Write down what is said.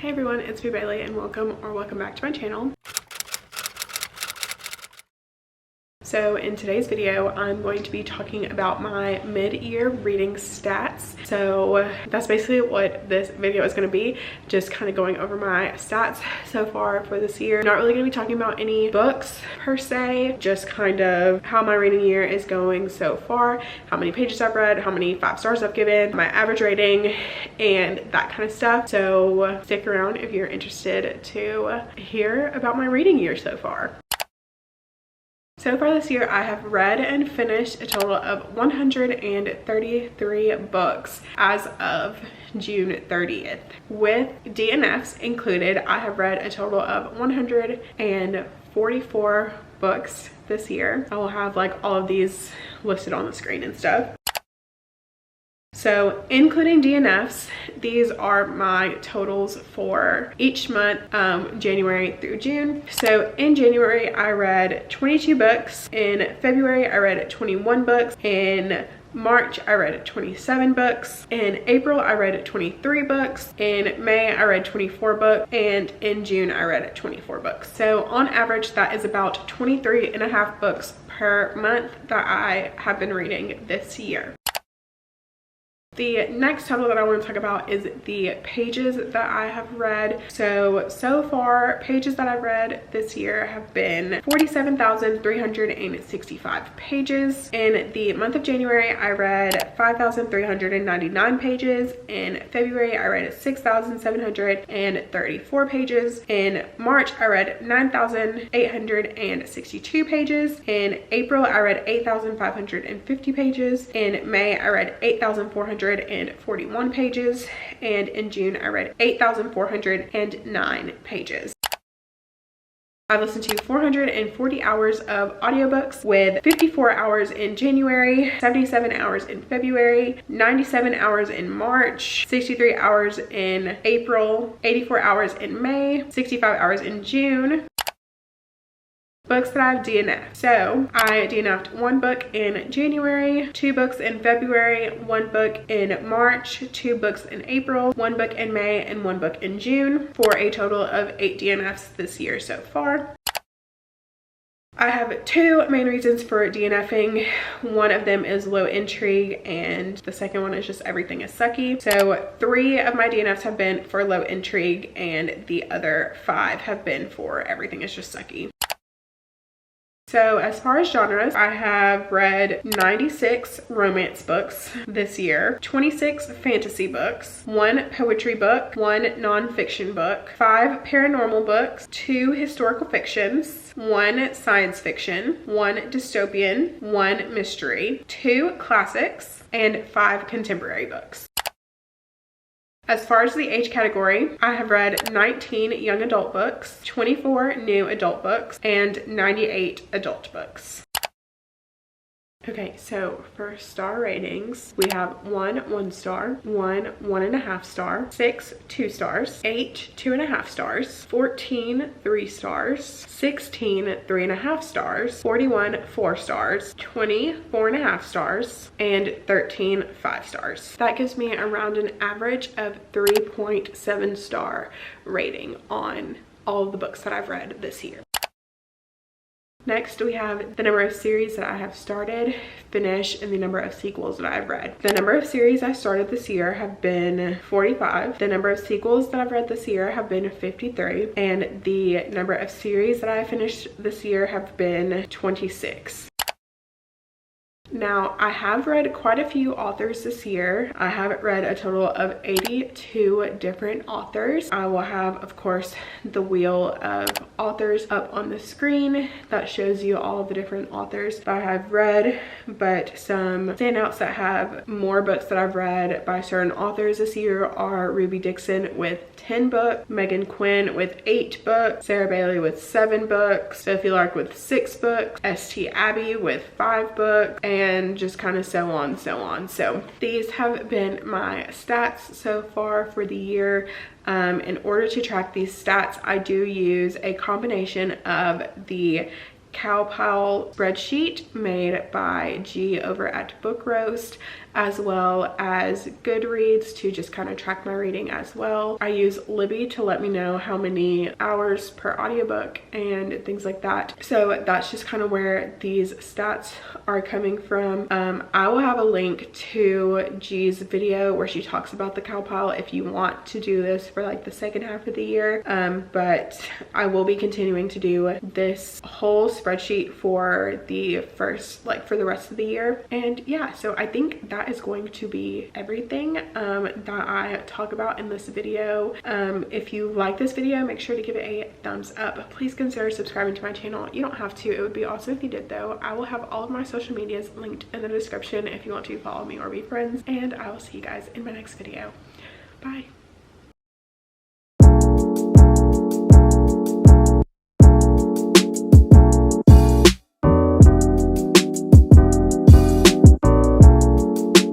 Hey everyone, it's me Bailey and welcome back to my channel. So in today's video, I'm going to be talking about my mid-year reading stats. So that's basically what this video is going to be, just kind of going over my stats so far for this year. Not really going to be talking about any books per se, just kind of how my reading year is going so far, how many pages I've read, how many 5 stars I've given, my average rating, and that kind of stuff. So stick around if you're interested to hear about my reading year so far. So far this year, I have read and finished a total of 133 books as of June 30th. With DNFs included, I have read a total of 144 books this year. I will have like all of these listed on the screen and stuff. So including DNFs, these are my totals for each month, January through June. So in January, I read 22 books. In February, I read 21 books. In March, I read 27 books. In April, I read 23 books. In May, I read 24 books. And in June, I read 24 books. So on average, that is about 23.5 books per month that I have been reading this year. The next total that I want to talk about is the pages that I have read. So far, pages that I've read this year have been 47,365 pages. In the month of January, I read 5,399 pages. In February, I read 6,734 pages. In March, I read 9,862 pages. In April, I read 8,550 pages. In May, I read 8,441 pages, and in June I read 8,409 pages. I've listened to 440 hours of audiobooks, with 54 hours in January, 77 hours in February, 97 hours in March, 63 hours in April, 84 hours in May, 65 hours in June. Books that I've DNF'd. So I DNF'd 1 book in January, 2 books in February, 1 book in March, 2 books in April, 1 book in May, and 1 book in June, for a total of 8 DNFs this year so far. I have 2 main reasons for DNFing. One of them is low intrigue, and the second one is just everything is sucky. So 3 of my DNFs have been for low intrigue, and the other 5 have been for everything is just sucky. So as far as genres, I have read 96 romance books this year, 26 fantasy books, 1 poetry book, 1 nonfiction book, 5 paranormal books, 2 historical fictions, 1 science fiction, 1 dystopian, 1 mystery, 2 classics, and 5 contemporary books. As far as the age category, I have read 19 young adult books, 24 new adult books, and 98 adult books. Okay, so for star ratings, we have 1 1 star, 1 1.5 star, 6 2 stars, 8 2.5 stars, 14 3 stars, 16 3.5 stars, 41 4 stars, 20 4.5 stars, and 13 5 stars. That gives me around an average of 3.7 star rating on all of the books that I've read this year. Next, we have the number of series that I have started, finished, and the number of sequels that I've read. The number of series I started this year have been 45. The number of sequels that I've read this year have been 53. And the number of series that I finished this year have been 26. Now, I have read quite a few authors this year. I have read a total of 82 different authors. I will have, of course, the wheel of authors up on the screen that shows you all of the different authors that I have read, but some standouts that have more books that I've read by certain authors this year are Ruby Dixon with 10 books, Megan Quinn with 8 books, Sarah Bailey with 7 books, Sophie Lark with 6 books, St. Abbey with 5 books, and just kind of so on. So these have been my stats so far for the year. In order to track these stats, I do use a combination of the Cowpile spreadsheet made by G over at Book Roast, as well as Goodreads to just kind of track my reading as well. I use Libby to let me know how many hours per audiobook and things like that. So that's just kind of where these stats are coming from. I will have a link to G's video where she talks about the cow pile if you want to do this for like the second half of the year. But I will be continuing to do this whole spreadsheet for the first, like for the rest of the year. And yeah, so I think that is going to be everything that I talk about in this video. If you like this video, make sure to give it a thumbs up. Please consider subscribing to my channel. You don't have to, it would be awesome if you did though. I will have all of my social medias linked in the description if you want to follow me or be friends, and I will see you guys in my next video. Bye.